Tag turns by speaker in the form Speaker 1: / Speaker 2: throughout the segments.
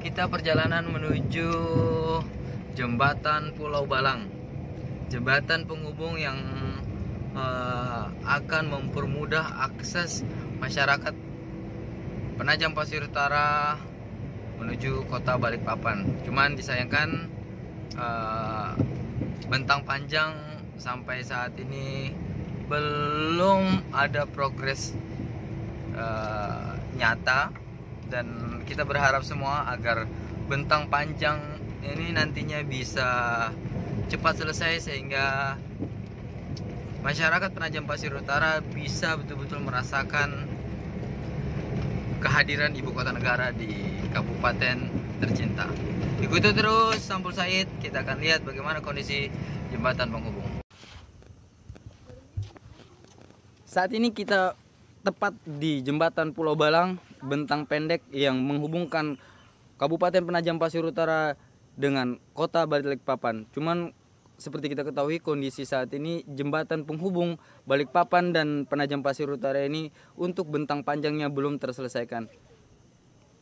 Speaker 1: kita perjalanan menuju jembatan Pulau Balang, jembatan penghubung yang akan mempermudah akses masyarakat Penajam Pasir Utara menuju kota Balikpapan. Cuman disayangkan bentang panjang sampai saat ini belum ada progres nyata, dan kita berharap semua agar bentang panjang ini nantinya bisa cepat selesai sehingga masyarakat Penajam Pasir Utara bisa betul-betul merasakan kehadiran ibu kota negara di kabupaten tercinta. Ikuti terus Sampul Said, kita akan lihat bagaimana kondisi jembatan penghubung. Saat ini kita tepat di jembatan Pulau Balang, bentang pendek yang menghubungkan Kabupaten Penajam Pasir Utara dengan kota Balikpapan. Cuman seperti kita ketahui, kondisi saat ini jembatan penghubung Balikpapan dan Penajam Pasir Utara ini untuk bentang panjangnya belum terselesaikan.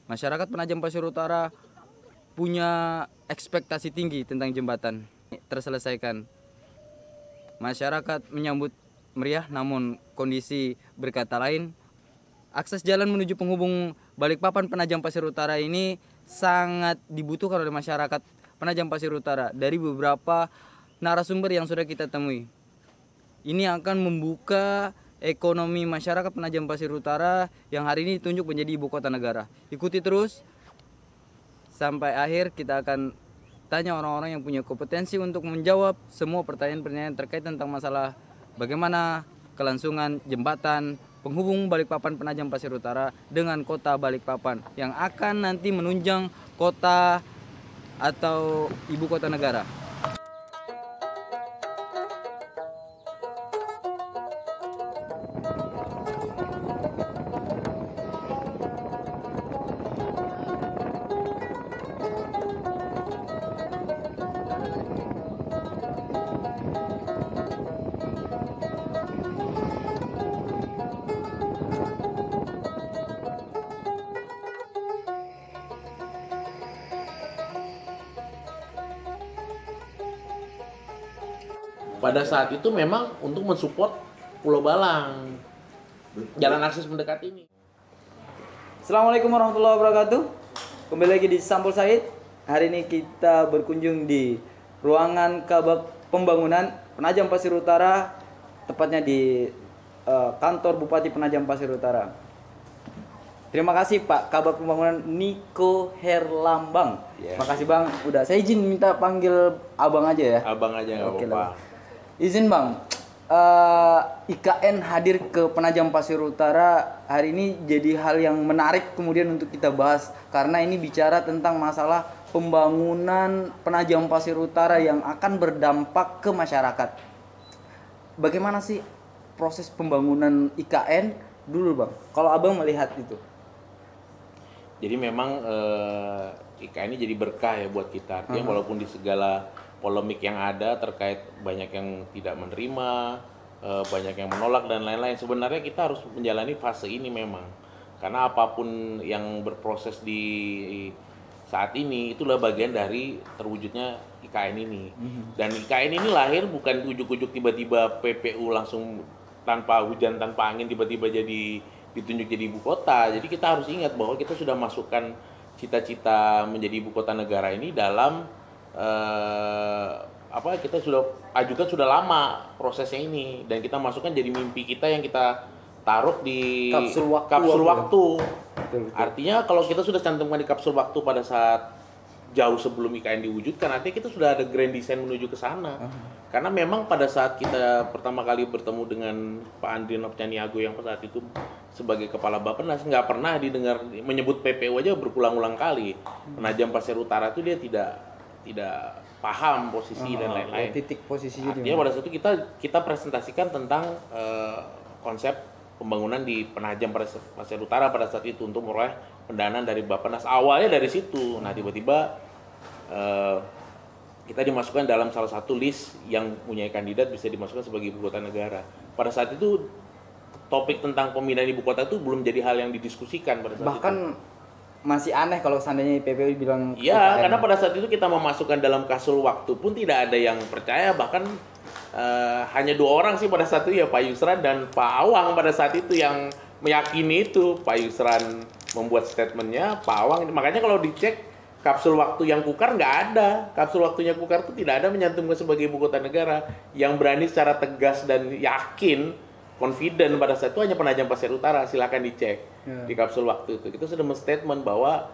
Speaker 1: Masyarakat Penajam Pasir Utara punya ekspektasi tinggi tentang jembatan terselesaikan. Masyarakat menyambut meriah, namun kondisi berkata lain. Akses jalan menuju penghubung Balikpapan Penajam Pasir Utara ini sangat dibutuhkan oleh masyarakat Penajam Pasir Utara. Dari beberapa narasumber yang sudah kita temui, ini akan membuka ekonomi masyarakat Penajam Pasir Utara yang hari ini ditunjuk menjadi ibu kota negara. Ikuti terus sampai akhir, kita akan tanya orang-orang yang punya kompetensi untuk menjawab semua pertanyaan-pertanyaan terkait tentang masalah bagaimana kelangsungan jembatan penghubung Balikpapan Penajam Pasir Utara dengan kota Balikpapan yang akan nanti menunjang kota atau ibu kota negara.
Speaker 2: Pada saat itu memang untuk mensupport Pulau Balang, jalan akses mendekat ini.
Speaker 1: Assalamualaikum warahmatullahi wabarakatuh. Kembali lagi di Sampul Said. Hari ini kita berkunjung di ruangan Kabak Pembangunan Penajam Pasir Utara, tepatnya di kantor Bupati Penajam Pasir Utara. Terima kasih Pak Kabak Pembangunan Niko Herlambang.
Speaker 2: Yeah.
Speaker 1: Makasih Bang, udah saya izin minta panggil Abang aja ya.
Speaker 2: Abang aja nggak apa-apa.
Speaker 1: Izin Bang, IKN hadir ke Penajam Pasir Utara hari ini jadi hal yang menarik kemudian untuk kita bahas, karena ini bicara tentang masalah pembangunan Penajam Pasir Utara yang akan berdampak ke masyarakat. Bagaimana sih proses pembangunan IKN dulu Bang, kalau Abang melihat itu?
Speaker 2: Jadi memang IKN ini jadi berkah ya buat kita. Artinya walaupun di segala polemik yang ada terkait banyak yang tidak menerima, banyak yang menolak dan lain-lain, sebenarnya kita harus menjalani fase ini memang. Karena apapun yang berproses di saat ini itulah bagian dari terwujudnya IKN ini. Dan IKN ini lahir bukan ujuk-ujuk tiba-tiba PPU langsung tanpa hujan, tanpa angin tiba-tiba jadi ditunjuk jadi ibu kota. Jadi kita harus ingat bahwa kita sudah masukkan cita-cita menjadi ibu kota negara ini dalam kita sudah ajukan sudah lama prosesnya ini, dan kita masukkan jadi mimpi kita yang kita taruh di kapsul waktu. Betul. Artinya kalau kita sudah cantumkan di kapsul waktu pada saat jauh sebelum IKN diwujudkan, artinya kita sudah ada grand design menuju ke sana. Karena memang pada saat kita pertama kali bertemu dengan Pak Andrianov Caniago yang pada saat itu sebagai kepala Bappenas, nggak pernah didengar menyebut PPU aja berulang-ulang kali. Penajam Pasir Utara itu dia tidak paham posisi dan lain-lain.
Speaker 1: Titik posisinya.
Speaker 2: Artinya pada saat itu kita presentasikan tentang konsep pembangunan di Penajam Pasir Utara pada saat itu untuk memperoleh pendanaan dari Bappenas. Awalnya dari situ. Nah tiba-tiba kita dimasukkan dalam salah satu list yang punya kandidat bisa dimasukkan sebagai ibu kota negara. Pada saat itu topik tentang pemindahan ibu kota itu belum jadi hal yang didiskusikan pada saat
Speaker 1: bahkan
Speaker 2: itu.
Speaker 1: masih aneh kalau seandainya PPU bilang
Speaker 2: Iya,
Speaker 1: IKN.
Speaker 2: karena pada saat itu kita memasukkan dalam kapsul waktu pun tidak ada yang percaya, bahkan hanya 2 orang sih pada saat itu, ya Pak Yusran dan Pak Awang pada saat itu yang meyakini itu. Pak Yusran membuat statementnya, Pak Awang, makanya kalau dicek kapsul waktu yang Kukar nggak ada. Kapsul waktunya Kukar itu tidak ada menyantumkan sebagai ibu kota negara. Yang berani secara tegas dan yakin, confident pada saat itu hanya Penajam Pasir Utara. Silakan dicek di kapsul waktu itu. Kita sudah men-statement bahwa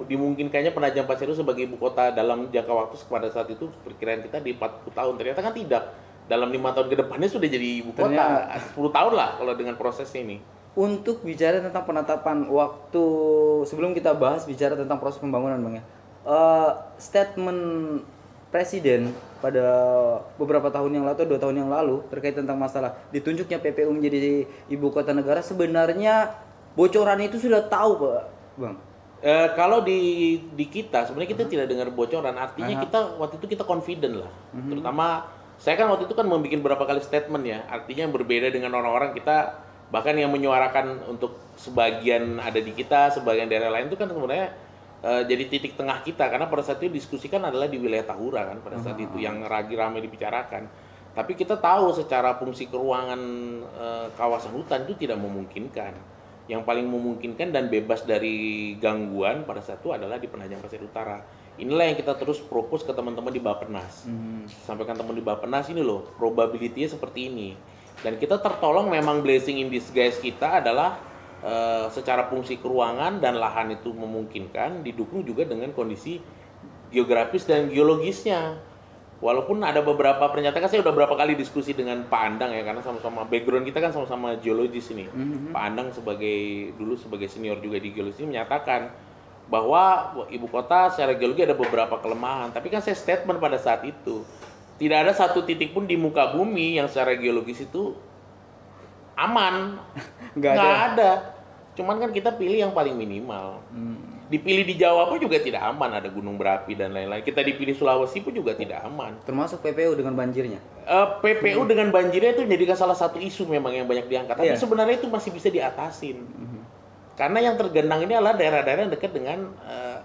Speaker 2: dimungkinkannya Penajam Pasir itu sebagai ibu kota dalam jangka waktu pada saat itu perkiraan kita di 40 tahun. Ternyata kan tidak. Dalam 5 tahun ke depannya sudah jadi ibu kota.
Speaker 1: Ternyata
Speaker 2: 10 tahun lah kalau dengan proses ini.
Speaker 1: Untuk bicara tentang penetapan waktu, sebelum kita bahas bicara tentang proses pembangunan Bang ya. Statement Presiden pada beberapa tahun yang lalu atau 2 tahun yang lalu terkait tentang masalah ditunjuknya PPU menjadi ibu kota negara, sebenarnya bocoran itu sudah tahu Pak Bang.
Speaker 2: Kalau di kita sebenarnya kita tidak dengar bocoran, artinya kita waktu itu kita confident lah. Terutama saya kan waktu itu kan membuat beberapa kali statement ya, artinya berbeda dengan orang-orang kita, bahkan yang menyuarakan untuk sebagian ada di kita, sebagian daerah lain itu kan sebenarnya jadi titik tengah kita, karena pada saat itu diskusikan adalah di wilayah Tahura kan pada saat itu yang lagi ramai dibicarakan. Tapi kita tahu secara fungsi keruangan kawasan hutan itu tidak memungkinkan. Yang paling memungkinkan dan bebas dari gangguan pada saat itu adalah di Penajam Pasir Utara. Inilah yang kita terus propose ke teman-teman di Bappenas. Sampaikan teman di Bappenas, ini loh probability-nya seperti ini. Dan kita tertolong, memang blessing in disguise kita adalah secara fungsi keruangan dan lahan itu memungkinkan, didukung juga dengan kondisi geografis dan geologisnya. Walaupun ada beberapa pernyataan, saya udah berapa kali diskusi dengan Pak Andang ya, karena sama-sama background kita kan sama-sama geologis ini. Pak Andang dulu sebagai senior juga di geologi menyatakan bahwa ibu kota secara geologi ada beberapa kelemahan. Tapi kan saya statement pada saat itu, tidak ada satu titik pun di muka bumi yang secara geologis itu aman. Nggak ada. Cuman kan kita pilih yang paling minimal. Dipilih di Jawa pun juga tidak aman, ada gunung berapi dan lain-lain. Kita dipilih Sulawesi pun juga tidak aman.
Speaker 1: Termasuk PPU dengan banjirnya.
Speaker 2: PPU dengan banjirnya itu menjadikan salah satu isu memang yang banyak diangkat. Tapi sebenarnya itu masih bisa diatasin. Karena yang tergenang ini adalah daerah-daerah yang dekat dengan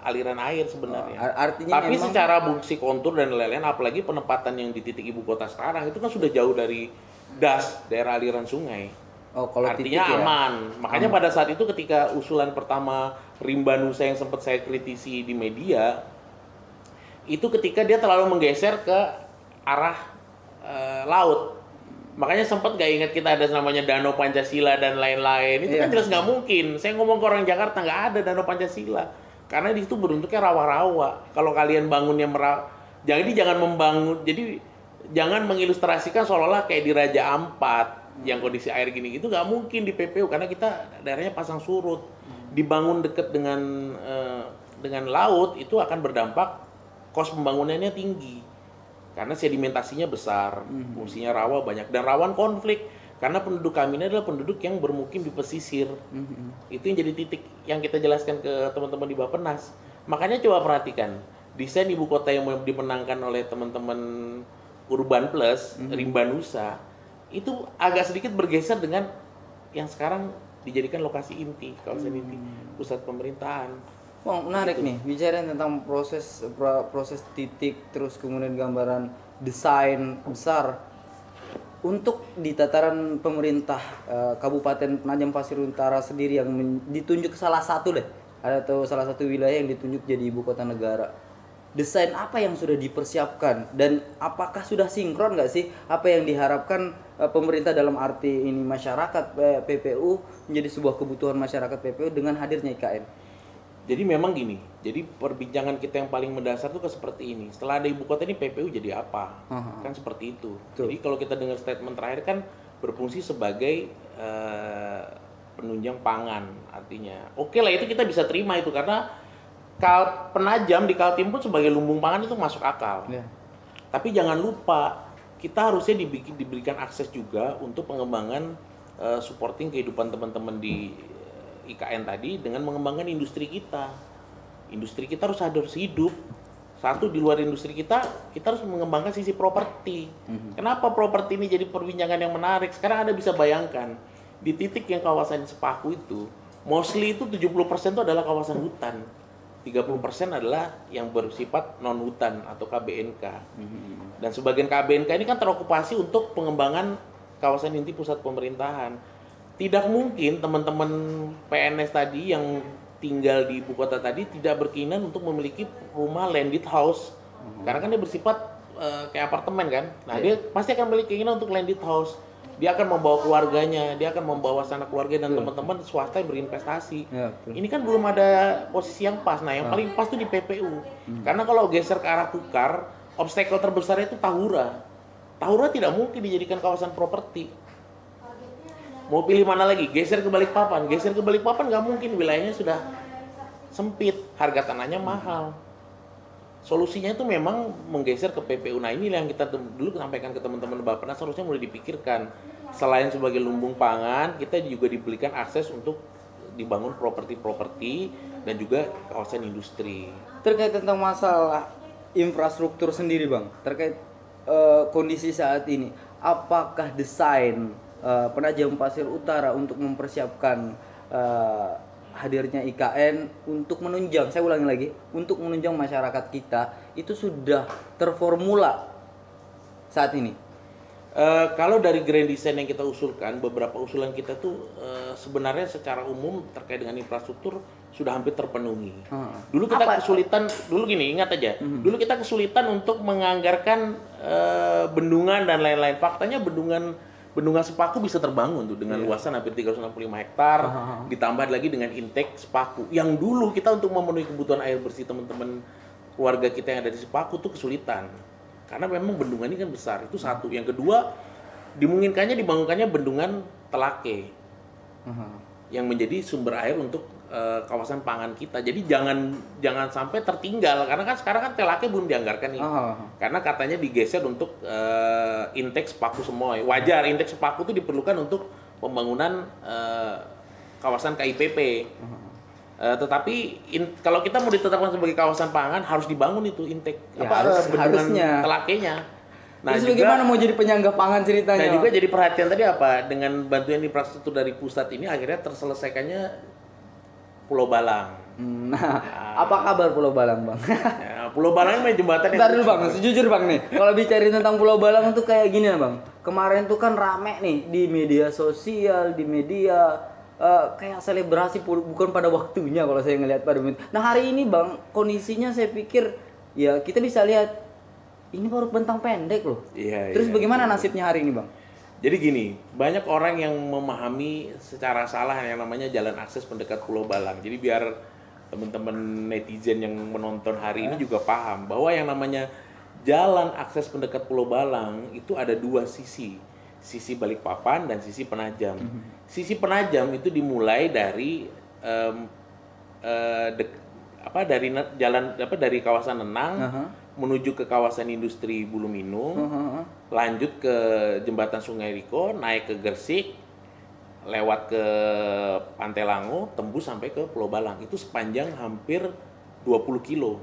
Speaker 2: aliran air sebenarnya.
Speaker 1: Artinya
Speaker 2: tapi
Speaker 1: memang
Speaker 2: secara fungsi kontur dan lain-lain, apalagi penempatan yang di titik ibu kota sekarang itu kan sudah jauh dari daerah aliran sungai.
Speaker 1: kalau
Speaker 2: Artinya
Speaker 1: titik
Speaker 2: aman. Makanya pada saat itu ketika usulan pertama Rimba Nusa yang sempat saya kritisi di media, itu ketika dia terlalu menggeser ke arah laut. Makanya sempat gak ingat kita ada namanya Danau Pancasila dan lain-lain. Itu kan jelas nggak mungkin. Saya ngomong ke orang Jakarta, nggak ada Danau Pancasila. Karena di situ bentuknya rawa-rawa. Kalau kalian bangunnya jadi jangan membangun. Jadi jangan mengilustrasikan seolah-olah kayak di Raja Ampat yang kondisi air gini, itu nggak mungkin di PPU karena kita daerahnya pasang surut. Dibangun dekat dengan laut itu akan berdampak kos pembangunannya tinggi karena sedimentasinya besar, fungsinya rawa banyak dan rawan konflik karena penduduk kami ini adalah penduduk yang bermukim di pesisir. Itu yang jadi titik yang kita jelaskan ke teman-teman di Bappenas. Makanya coba perhatikan desain ibu kota yang dimenangkan oleh teman-teman Urban Plus, Rimba Nusa, itu agak sedikit bergeser dengan yang sekarang dijadikan lokasi inti, kawasan inti pusat pemerintahan.
Speaker 1: Wah, menarik nih bicara tentang proses titik, terus kemudian gambaran desain besar untuk di tataran pemerintah Kabupaten Penajam Pasir Utara sendiri yang ditunjuk salah satu atau salah satu wilayah yang ditunjuk jadi ibu kota negara. Desain apa yang sudah dipersiapkan dan apakah sudah sinkron nggak sih apa yang diharapkan pemerintah dalam arti ini masyarakat PPU menjadi sebuah kebutuhan masyarakat PPU dengan hadirnya IKN?
Speaker 2: Jadi memang gini, jadi perbincangan kita yang paling mendasar tuh seperti ini. Setelah ada ibu kota ini PPU jadi apa? Kan seperti itu. Jadi kalau kita dengar statement terakhir kan berfungsi sebagai penunjang pangan, artinya oke lah itu kita bisa terima itu karena Penajam di Kaltim pun sebagai lumbung pangan itu masuk akal. Tapi jangan lupa kita harusnya diberikan akses juga untuk pengembangan supporting kehidupan teman-teman di IKN tadi dengan mengembangkan industri kita. Industri kita harus hidup. Satu, di luar industri kita harus mengembangkan sisi properti. Kenapa properti ini jadi perbincangan yang menarik? Sekarang Anda bisa bayangkan di titik yang kawasan Sepaku itu Mostly itu 70% itu adalah kawasan hutan. 30% adalah yang bersifat non hutan atau KBNK. Dan sebagian KBNK ini kan terokupasi untuk pengembangan kawasan inti pusat pemerintahan. Tidak mungkin teman-teman PNS tadi yang tinggal di ibu kota tadi tidak berkeinginan untuk memiliki rumah landed house. Karena kan dia bersifat kayak apartemen kan. Nah, dia pasti akan memiliki keinginan untuk landed house. Dia akan membawa keluarganya, dia akan membawa sanak keluarga dan teman-teman swasta yang berinvestasi. Ini kan belum ada posisi yang pas. Nah, yang paling pas itu di PPU. Karena kalau geser ke arah Tukar, obstacle terbesar itu Tahura. Tahura tidak mungkin dijadikan kawasan properti. Mau pilih mana lagi? Geser ke Balikpapan. Geser ke Balikpapan nggak mungkin, wilayahnya sudah sempit, harga tanahnya mahal. Solusinya itu memang menggeser ke PPU. Nah, ini yang kita dulu sampaikan ke teman-teman Bappenas, harusnya mulai dipikirkan. Selain sebagai lumbung pangan, kita juga diberikan akses untuk dibangun properti-properti dan juga kawasan industri.
Speaker 1: Terkait tentang masalah infrastruktur sendiri, Bang, terkait kondisi saat ini, apakah desain Penajam Pasir Utara untuk mempersiapkan hadirnya IKN untuk menunjang, saya ulangi lagi, untuk menunjang masyarakat kita itu sudah terformula saat ini?
Speaker 2: Kalau dari grand design yang kita usulkan, beberapa usulan kita tuh sebenarnya secara umum terkait dengan infrastruktur sudah hampir terpenuhi. Dulu kita kesulitan, dulu gini, ingat aja, dulu kita kesulitan untuk menganggarkan bendungan dan lain-lain. Faktanya bendungan Sepaku bisa terbangun tuh dengan luasan hampir 365 hektar, ditambah lagi dengan intake Sepaku. Yang dulu kita untuk memenuhi kebutuhan air bersih teman-teman keluarga kita yang ada di Sepaku tuh kesulitan. Karena memang bendungan ini kan besar, itu satu. Yang kedua, dimungkinkannya dibangunkannya bendungan Telake. Yang menjadi sumber air untuk kawasan pangan kita. Jadi jangan sampai tertinggal, karena kan sekarang kan Telake belum dianggarkan nih. Karena katanya digeser untuk intake Sepaku Semoy. Wajar, intake Sepaku itu diperlukan untuk pembangunan kawasan KIPP. Tetapi kalau kita mau ditetapkan sebagai kawasan pangan, harus dibangun itu intake
Speaker 1: harusnya
Speaker 2: Telakenya. Nah,
Speaker 1: terus bagaimana mau jadi penyangga pangan ceritanya?
Speaker 2: Nah, juga jadi perhatian tadi apa, dengan bantuan infrastruktur dari pusat ini akhirnya terselesaikannya Pulau Balang.
Speaker 1: Apa kabar Pulau Balang, Bang?
Speaker 2: Ya, Pulau Balang ini jembatan yang...
Speaker 1: Bentar dulu, Bang, sejujur Bang nih, kalau bicara tentang Pulau Balang tuh kayak gini ya, Bang. Kemarin tuh kan rame nih di media sosial, di media kayak selebrasi bukan pada waktunya kalau saya ngelihat pada menit. Nah, hari ini, Bang, kondisinya saya pikir ya kita bisa lihat ini baru bentang pendek loh. Terus bagaimana nasibnya hari ini, Bang?
Speaker 2: Jadi gini, banyak orang yang memahami secara salah yang namanya jalan akses pendekat Pulau Balang. Jadi biar teman-teman netizen yang menonton hari ini juga paham bahwa yang namanya jalan akses pendekat Pulau Balang itu ada dua sisi. Sisi Balikpapan dan sisi Penajam. Sisi Penajam itu dimulai dari dari kawasan Nenang menuju ke kawasan industri Buluminung, lanjut ke jembatan Sungai Riko, naik ke Gersik, lewat ke Pantai Lango, tembus sampai ke Pulau Balang. Itu sepanjang hampir 20 kilo.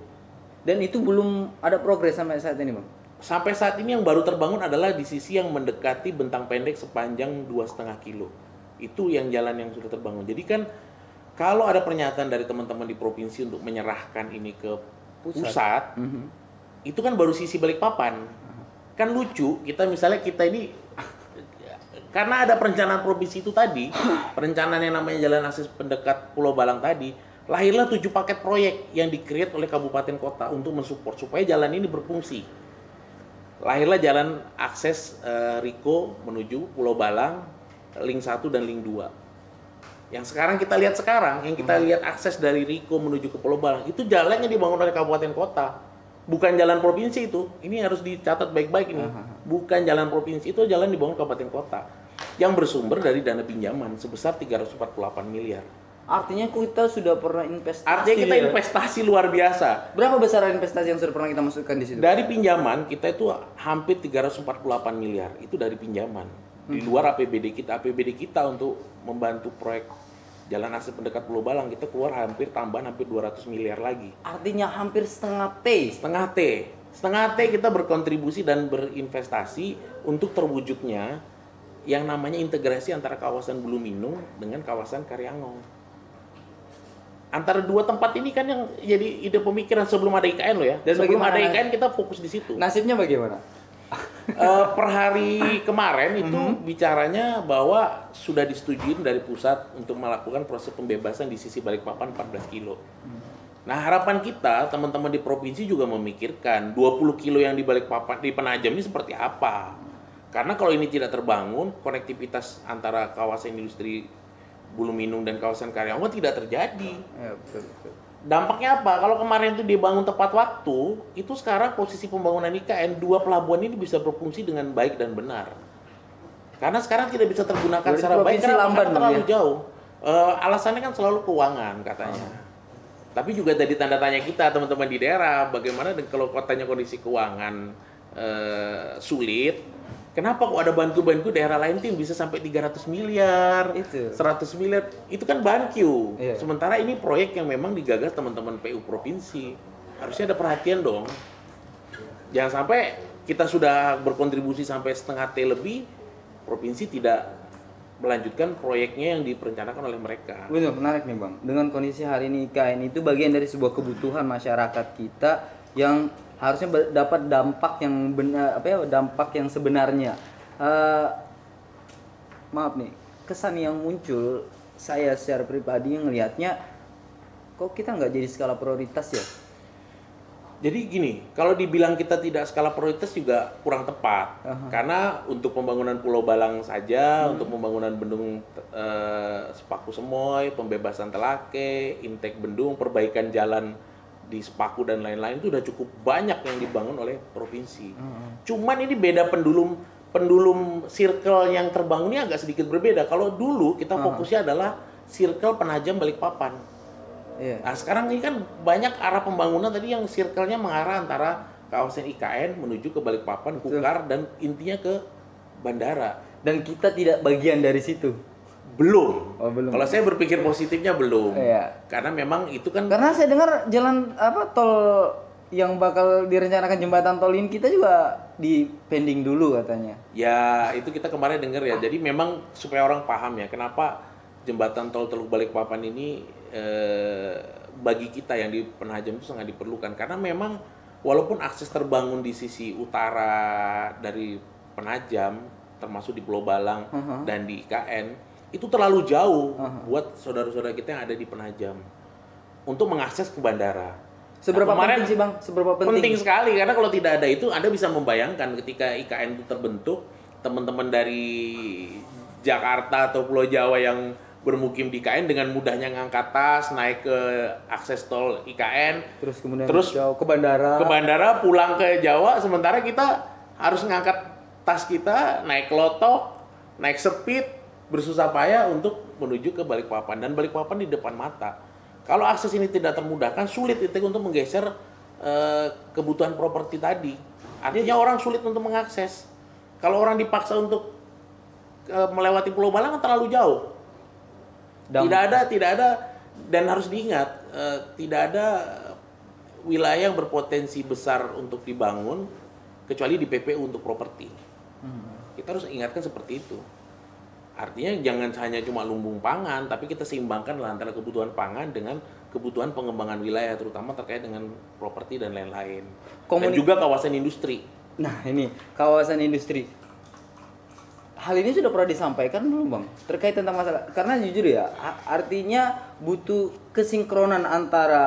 Speaker 1: Dan itu belum ada progres sampai saat ini, Bang?
Speaker 2: Sampai saat ini yang baru terbangun adalah di sisi yang mendekati bentang pendek sepanjang 2,5 kilo. Itu yang jalan yang sudah terbangun. Jadi kan kalau ada pernyataan dari teman-teman di provinsi untuk menyerahkan ini ke pusat, itu kan baru sisi Balikpapan. Kan lucu, kita ini karena ada perencanaan provinsi itu tadi, perencanaan yang namanya jalan akses pendekat Pulau Balang tadi, lahirlah 7 paket proyek yang di-create oleh kabupaten kota untuk mensupport supaya jalan ini berfungsi. Lahirlah jalan akses Riko menuju Pulau Balang, link 1 dan link 2. Yang sekarang kita lihat yang kita lihat akses dari Riko menuju ke Pulau Balang, itu jalan yang dibangun oleh kabupaten kota. Bukan jalan provinsi itu. Ini harus dicatat baik-baik ini. Bukan jalan provinsi, itu jalan dibangun kabupaten kota. Yang bersumber dari dana pinjaman sebesar 348 miliar.
Speaker 1: Artinya kita sudah pernah investasi.
Speaker 2: Artinya kita investasi luar biasa.
Speaker 1: Berapa besar investasi yang sudah pernah kita masukkan di situ?
Speaker 2: Dari pinjaman kita itu hampir 348 miliar. Itu dari pinjaman. Di luar APBD kita. APBD kita untuk membantu proyek jalan akses pendekat Pulau Balang kita keluar tambahan hampir 200 miliar lagi.
Speaker 1: Artinya hampir setengah T.
Speaker 2: Setengah T kita berkontribusi dan berinvestasi untuk terwujudnya yang namanya integrasi antara kawasan Buluminung dengan kawasan Karyangong. antara dua tempat ini kan yang jadi ide pemikiran sebelum ada IKN loh ya.
Speaker 1: Dan
Speaker 2: sebelum
Speaker 1: bagaimana
Speaker 2: ada IKN kita fokus di situ.
Speaker 1: Nasibnya bagaimana?
Speaker 2: Per hari kemarin itu bicaranya bahwa sudah disetujui dari pusat untuk melakukan proses pembebasan di sisi Balikpapan 14 kilo. Nah harapan kita teman-teman di provinsi juga memikirkan 20 kilo yang di Balikpapan, di Penajam ini seperti apa. Karena kalau ini tidak terbangun, konektivitas antara kawasan industri Buluminung dan kawasan Karyawan tidak terjadi.
Speaker 1: Ya, betul.
Speaker 2: Dampaknya apa? Kalau kemarin itu dibangun tepat waktu, itu sekarang posisi pembangunan IKN, dua pelabuhan ini bisa berfungsi dengan baik dan benar. Karena sekarang tidak bisa tergunakan secara baik karena terlalu jauh. Alasannya kan selalu keuangan katanya. Tapi juga tadi tanda tanya kita teman-teman di daerah, bagaimana kalau kotanya kondisi keuangan sulit, kenapa kok ada banku-banku daerah lain tuh bisa sampai 300 miliar, 100 miliar, itu kan banku. Iya. Sementara ini proyek yang memang digagas teman-teman PU provinsi. Harusnya ada perhatian dong. Jangan sampai kita sudah berkontribusi sampai setengah T lebih, provinsi tidak melanjutkan proyeknya yang diperencanakan oleh mereka.
Speaker 1: Benar, menarik nih Bang. Dengan kondisi hari ini IKN itu bagian dari sebuah kebutuhan masyarakat kita yang harusnya dapat dampak yang benar, dampak yang sebenarnya. Maaf nih, kesan yang muncul saya secara pribadi yang ngelihatnya kok kita nggak jadi skala prioritas ya.
Speaker 2: Jadi gini, kalau dibilang kita tidak skala prioritas juga kurang tepat. Karena untuk pembangunan Pulau Balang saja, untuk pembangunan bendung Sepaku Semoy, pembebasan Telake, intake bendung, perbaikan jalan di Sepaku dan lain-lain itu udah cukup banyak yang dibangun oleh provinsi. Cuman ini beda pendulum circle yang terbangun ini agak sedikit berbeda. Kalau dulu kita fokusnya adalah circle Penajam Balikpapan. Nah sekarang ini kan banyak arah pembangunan tadi yang circle-nya mengarah antara kawasan IKN menuju ke Balikpapan, Kukar, dan intinya ke bandara.
Speaker 1: Dan kita tidak bagian dari situ.
Speaker 2: Belum.
Speaker 1: Belum.
Speaker 2: Kalau saya berpikir positifnya belum. Karena memang itu kan.
Speaker 1: Karena saya dengar jalan tol yang bakal direncanakan jembatan tol ini kita juga di pending dulu katanya.
Speaker 2: Ya itu kita kemarin dengar ya. Jadi memang supaya orang paham ya kenapa jembatan tol Teluk Balikpapan ini bagi kita yang di Penajam itu sangat diperlukan. Karena memang walaupun akses terbangun di sisi utara dari Penajam termasuk di Pulau Balang dan di IKN itu terlalu jauh buat saudara-saudara kita yang ada di Penajam untuk mengakses ke bandara.
Speaker 1: Seberapa penting sih Bang? Seberapa penting?
Speaker 2: Penting sekali karena kalau tidak ada itu Anda bisa membayangkan ketika IKN itu terbentuk, teman-teman dari Jakarta atau Pulau Jawa yang bermukim di IKN dengan mudahnya ngangkat tas, naik ke akses tol IKN,
Speaker 1: terus kemudian ke bandara.
Speaker 2: Ke bandara, pulang ke Jawa, sementara kita harus ngangkat tas kita, naik lotok, naik speed, bersusah payah untuk menuju ke Balikpapan, dan Balikpapan di depan mata. Kalau akses ini tidak termudahkan, sulit itu untuk menggeser kebutuhan properti tadi. Artinya orang sulit untuk mengakses. Kalau orang dipaksa untuk melewati Pulau Balang kan terlalu jauh. Tidak ada, dan harus diingat tidak ada wilayah yang berpotensi besar untuk dibangun kecuali di PPU untuk properti. Kita harus ingatkan seperti itu. Artinya jangan hanya cuma lumbung pangan, tapi kita seimbangkan antara kebutuhan pangan dengan kebutuhan pengembangan wilayah, terutama terkait dengan properti dan lain-lain. Dan juga kawasan industri.
Speaker 1: Nah ini, kawasan industri. Hal ini sudah pernah disampaikan belum Bang? Terkait tentang masalah, karena jujur ya, artinya butuh kesinkronan antara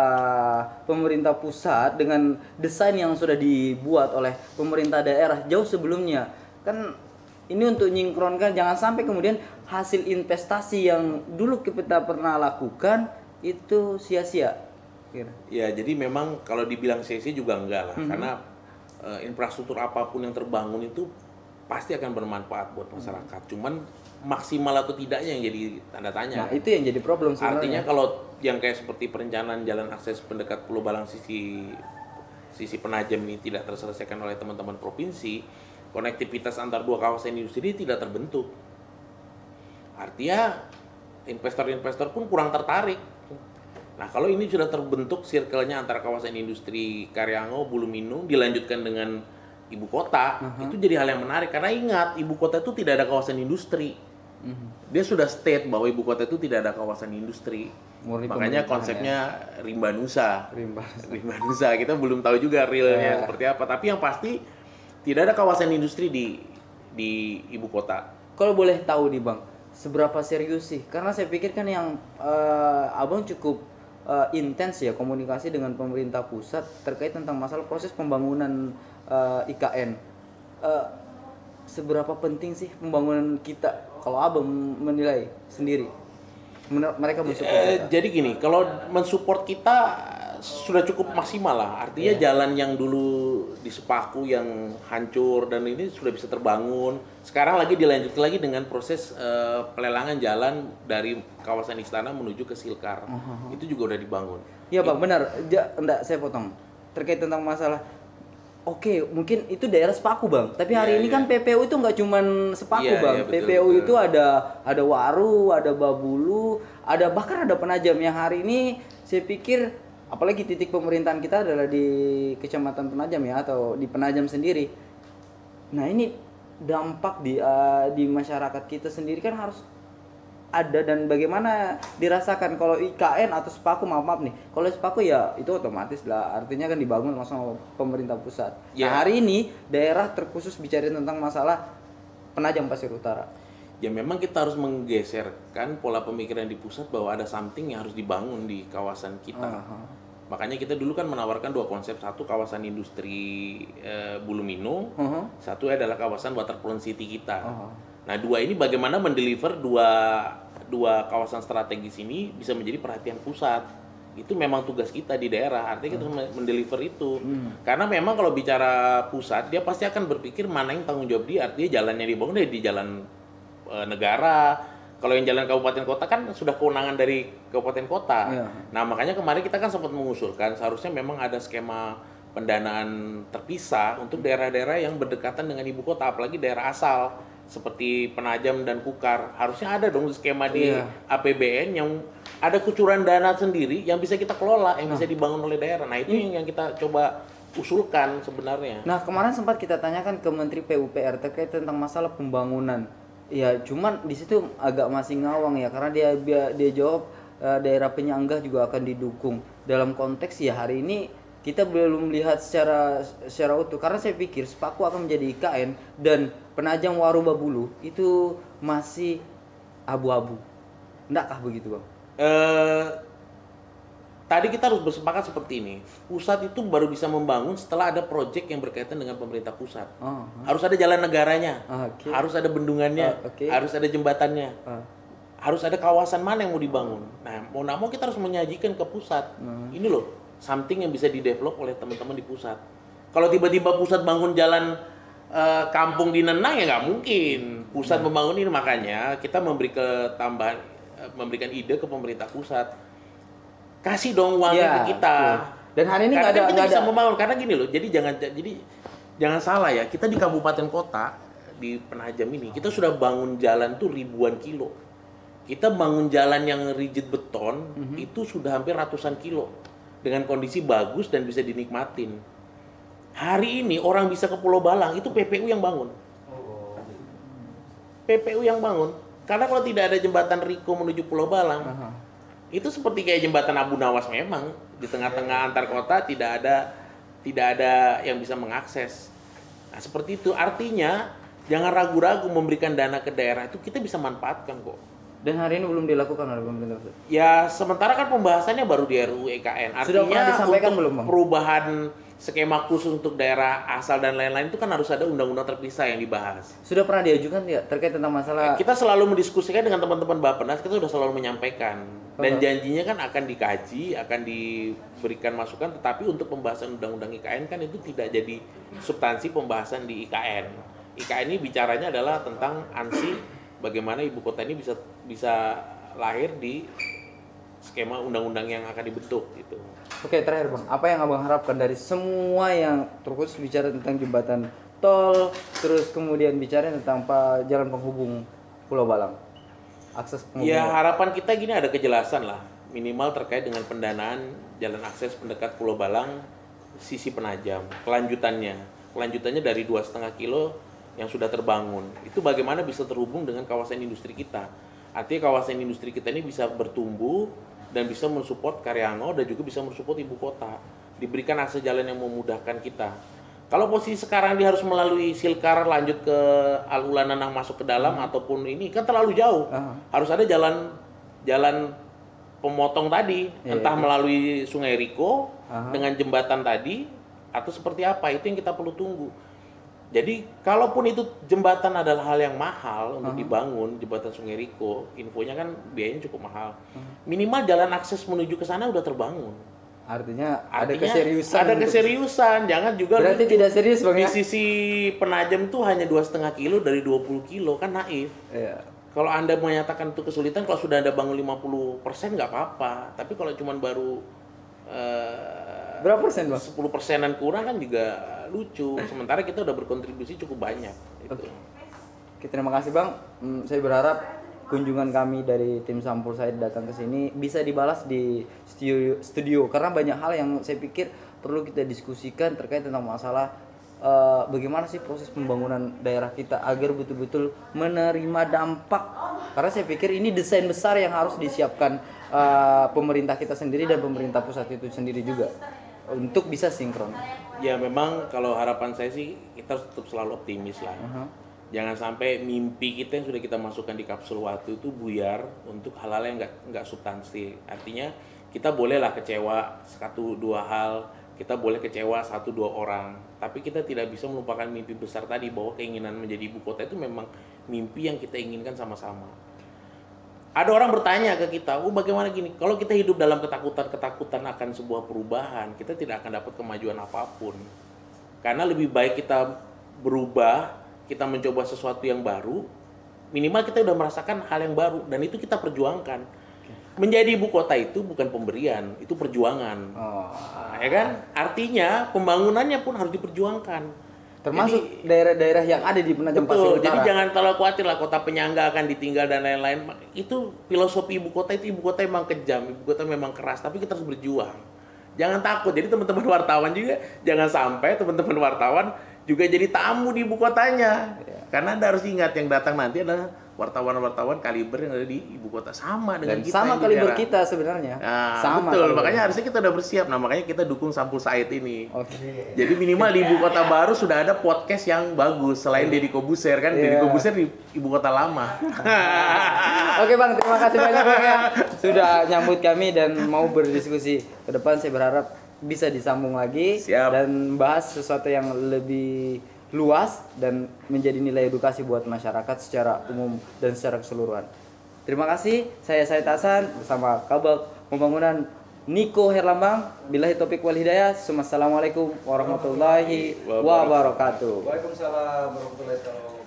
Speaker 1: pemerintah pusat dengan desain yang sudah dibuat oleh pemerintah daerah jauh sebelumnya. Kan ini untuk menyingkronkan, jangan sampai kemudian hasil investasi yang dulu kita pernah lakukan itu sia-sia.
Speaker 2: Ya, jadi memang kalau dibilang sia-sia juga enggak lah, karena infrastruktur apapun yang terbangun itu pasti akan bermanfaat buat masyarakat. Cuman maksimal atau tidaknya yang jadi tanda tanya.
Speaker 1: Nah, itu yang jadi problem sebenarnya.
Speaker 2: Artinya kalau yang kayak seperti perencanaan jalan akses pendekat Pulau Balang sisi Penajam ini tidak terselesaikan oleh teman-teman provinsi, konektivitas antar dua kawasan industri ini tidak terbentuk. Artinya investor-investor pun kurang tertarik. Nah kalau ini sudah terbentuk circle-nya antara kawasan industri Karyango, Buluminung dilanjutkan dengan ibu kota, itu jadi hal yang menarik. Karena ingat, ibu kota itu tidak ada kawasan industri. dia sudah state bahwa ibu kota itu tidak ada kawasan industri.
Speaker 1: Murni
Speaker 2: Makanya
Speaker 1: pemerintahan
Speaker 2: konsepnya Rimba Nusa.
Speaker 1: Rimba.
Speaker 2: Rimba Nusa, kita belum tahu juga realnya seperti apa. Tapi yang pasti tidak ada kawasan industri di ibu kota.
Speaker 1: Kalau boleh tahu nih Bang, seberapa serius sih? Karena saya pikir kan yang Abang cukup intens ya komunikasi dengan pemerintah pusat terkait tentang masalah proses pembangunan IKN. Eh, Seberapa penting sih pembangunan kita kalau Abang menilai sendiri? Mereka mensupport kita.
Speaker 2: Jadi gini, kalau mensupport kita sudah cukup maksimal lah. Artinya jalan yang dulu di Sepaku yang hancur dan ini sudah bisa terbangun. Sekarang lagi dilanjutkan lagi dengan proses pelelangan jalan dari kawasan Istana menuju ke Silkar. Itu juga udah dibangun.
Speaker 1: Iya Bang, benar. Enggak, saya potong. Terkait tentang masalah oke, mungkin itu daerah Sepaku Bang. Tapi hari ini kan PPU itu nggak cuman Sepaku Bang.
Speaker 2: Betul,
Speaker 1: PPU
Speaker 2: betul.
Speaker 1: itu ada Waru, ada Babulu, bahkan ada Penajam yang hari ini saya pikir apalagi titik pemerintahan kita adalah di Kecamatan Penajam ya atau di Penajam sendiri. Nah, ini dampak di masyarakat kita sendiri kan harus ada dan bagaimana dirasakan kalau IKN atau Sepaku maaf nih kalau Sepaku ya itu otomatis lah artinya kan dibangun sama pemerintah pusat. Nah, hari ini daerah terkhusus bicara tentang masalah Penajam Pasir Utara.
Speaker 2: Ya memang kita harus menggeserkan pola pemikiran di pusat bahwa ada something yang harus dibangun di kawasan kita. Makanya kita dulu kan menawarkan dua konsep, satu kawasan industri Buluminu, satu adalah kawasan waterfront city kita. Nah, dua ini bagaimana mendeliver dua kawasan strategis ini bisa menjadi perhatian pusat. Itu memang tugas kita di daerah, artinya kita harus mendeliver itu. Karena memang kalau bicara pusat, dia pasti akan berpikir mana yang tanggung jawab dia, artinya jalan yang dibangun di jalan negara. Kalau yang jalan kabupaten kota kan sudah kewenangan dari kabupaten kota. Nah, makanya kemarin kita kan sempat mengusulkan seharusnya memang ada skema pendanaan terpisah untuk daerah-daerah yang berdekatan dengan ibu kota, apalagi daerah asal seperti Penajam dan Kukar. Harusnya ada dong skema di APBN yang ada kucuran dana sendiri yang bisa kita kelola, yang bisa dibangun oleh daerah. Nah, itu yang kita coba usulkan sebenarnya.
Speaker 1: Nah, kemarin sempat kita tanyakan ke Menteri PUPR terkait tentang masalah pembangunan. Ya, cuman di situ agak masih ngawang ya karena dia jawab daerah penyangga juga akan didukung. Dalam konteks ya hari ini kita belum melihat secara utuh karena saya pikir Sepaku akan menjadi IKN dan Penajam Waru Babulu itu masih abu-abu. Enggakah begitu, Bang?
Speaker 2: Tadi kita harus bersepakat seperti ini. Pusat itu baru bisa membangun setelah ada proyek yang berkaitan dengan pemerintah pusat. Harus ada jalan negaranya, harus ada bendungannya, harus ada jembatannya, harus ada kawasan mana yang mau dibangun. Nah, mau nggak mau kita harus menyajikan ke pusat. Ini loh, something yang bisa didevelop oleh teman-teman di pusat. Kalau tiba-tiba pusat bangun jalan kampung di Nenang ya nggak mungkin. Pusat membangun ini, makanya kita memberikan ide ke pemerintah pusat. Kasih dong uangnya ke kita.
Speaker 1: Betul. Dan hari ini
Speaker 2: nggak ada bisa
Speaker 1: ada
Speaker 2: membangun karena gini loh. Jadi jangan salah ya. Kita di kabupaten kota di Penajam ini kita sudah bangun jalan tuh ribuan kilo. Kita bangun jalan yang rigid beton itu sudah hampir ratusan kilo dengan kondisi bagus dan bisa dinikmatin. Hari ini orang bisa ke Pulau Balang itu PPU yang bangun. PPU yang bangun. Karena kalau tidak ada jembatan Riko menuju Pulau Balang, itu seperti kayak jembatan Abu Nawas memang di tengah-tengah antar kota tidak ada yang bisa mengakses. Nah, seperti itu artinya jangan ragu-ragu memberikan dana ke daerah itu kita bisa manfaatkan kok.
Speaker 1: Dan hari ini belum dilakukan oleh pemerintah pusat.
Speaker 2: Ya sementara kan pembahasannya baru di RUU EKN. Artinya
Speaker 1: sudah pernah disampaikan
Speaker 2: untuk
Speaker 1: belum, Bang?
Speaker 2: Perubahan skema khusus untuk daerah asal dan lain-lain itu kan harus ada undang-undang terpisah yang dibahas.
Speaker 1: Sudah pernah diajukan tidak terkait tentang masalah
Speaker 2: Kita selalu mendiskusikan dengan teman-teman Bappenas, kita sudah selalu menyampaikan dan janjinya kan akan dikaji, akan diberikan masukan, tetapi untuk pembahasan undang-undang IKN kan itu tidak jadi substansi pembahasan di IKN. IKN ini bicaranya adalah tentang ANSI, bagaimana ibu kota ini bisa lahir di skema undang-undang yang akan dibentuk gitu.
Speaker 1: Oke, terakhir Bang, apa yang Abang harapkan dari semua yang terkhusus bicara tentang jembatan tol, terus kemudian bicara tentang jalan penghubung Pulau Balang, akses penghubung?
Speaker 2: Ya harapan kita gini, ada kejelasan lah, minimal terkait dengan pendanaan jalan akses pendekat Pulau Balang sisi Penajam, kelanjutannya dari 2,5 kilo yang sudah terbangun, itu bagaimana bisa terhubung dengan kawasan industri kita. Artinya kawasan industri kita ini bisa bertumbuh dan bisa mensupport Karyangau dan juga bisa mensupport ibu kota. Diberikan akses jalan yang memudahkan kita. Kalau posisi sekarang dia harus melalui Silkar lanjut ke Al-Ulananang masuk ke dalam ataupun ini kan terlalu jauh. Harus ada jalan pemotong tadi, entah melalui Sungai Riko dengan jembatan tadi atau seperti apa, itu yang kita perlu tunggu. Jadi kalaupun itu jembatan adalah hal yang mahal untuk dibangun, jembatan Sungai Riko, infonya kan biayanya cukup mahal. Minimal jalan akses menuju ke sana udah terbangun.
Speaker 1: Artinya ada keseriusan.
Speaker 2: Ada keseriusan, jangan juga
Speaker 1: berarti tidak serius Bang
Speaker 2: di
Speaker 1: ya?
Speaker 2: sisi Penajam tuh hanya 2,5 kilo dari 20 kilo, kan naif.
Speaker 1: Iya.
Speaker 2: Kalau Anda menyatakan itu kesulitan, kalau sudah Anda bangun 50% nggak apa-apa. Tapi kalau cuma baru
Speaker 1: berapa persen Bang?
Speaker 2: 10%-an kurang kan juga lucu. Sementara kita udah berkontribusi cukup banyak. Gitu.
Speaker 1: Oke, terima kasih Bang. Saya berharap kunjungan kami dari tim Sampul Said datang ke sini bisa dibalas di studio karena banyak hal yang saya pikir perlu kita diskusikan terkait tentang masalah bagaimana sih proses pembangunan daerah kita agar betul-betul menerima dampak. Karena saya pikir ini desain besar yang harus disiapkan pemerintah kita sendiri dan pemerintah pusat itu sendiri juga untuk bisa sinkron.
Speaker 2: Ya memang kalau harapan saya sih kita harus tetap selalu optimis lah. Jangan sampai mimpi kita yang sudah kita masukkan di kapsul waktu itu buyar untuk hal-hal yang nggak substansi. Artinya kita bolehlah kecewa 1-2 hal, kita boleh kecewa 1-2 orang, tapi kita tidak bisa melupakan mimpi besar tadi bahwa keinginan menjadi ibu kota itu memang mimpi yang kita inginkan sama-sama. Ada orang bertanya ke kita, bagaimana gini? Kalau kita hidup dalam ketakutan akan sebuah perubahan, kita tidak akan dapat kemajuan apapun. Karena lebih baik kita berubah, kita mencoba sesuatu yang baru, minimal kita udah merasakan hal yang baru dan itu kita perjuangkan. Menjadi ibu kota itu bukan pemberian, itu perjuangan. Ya kan? Artinya pembangunannya pun harus diperjuangkan.
Speaker 1: Termasuk daerah-daerah yang ada di Penajam Pasir Utara.
Speaker 2: Jadi jangan terlalu khawatir lah kota penyangga akan ditinggal dan lain-lain. Itu filosofi ibu kota itu, ibu kota memang kejam, ibu kota memang keras, tapi kita harus berjuang. Jangan takut. Jadi teman-teman wartawan juga jangan sampai teman-teman wartawan juga jadi tamu di ibu kotanya. Karena Anda harus ingat yang datang nanti adalah wartawan-wartawan kaliber yang ada di ibu kota sama dengan
Speaker 1: dan
Speaker 2: kita.
Speaker 1: Sama kaliber kita sebenarnya.
Speaker 2: Nah,
Speaker 1: sama
Speaker 2: betul.
Speaker 1: kaliber.
Speaker 2: Makanya harusnya kita udah bersiap. Nah, makanya kita dukung Sampul Said ini.
Speaker 1: Oke.
Speaker 2: Jadi minimal di ibu kota baru sudah ada podcast yang bagus selain Deddy Kobuser kan. Deddy Kobuser di ibu kota lama.
Speaker 1: Oke Bang, terima kasih banyak Bang ya sudah nyambut kami dan mau berdiskusi. Ke depan saya berharap bisa disambung lagi.
Speaker 2: Siap.
Speaker 1: Dan bahas sesuatu yang lebih luas dan menjadi nilai edukasi buat masyarakat secara umum dan secara keseluruhan. Terima kasih, saya Said Hasan bersama Kabag Pembangunan Niko Herlambang. Billahi taufiq wal hidayah. Assalamualaikum warahmatullahi wabarakatuh.
Speaker 3: Waalaikumsalam warahmatullahi wabarakatuh.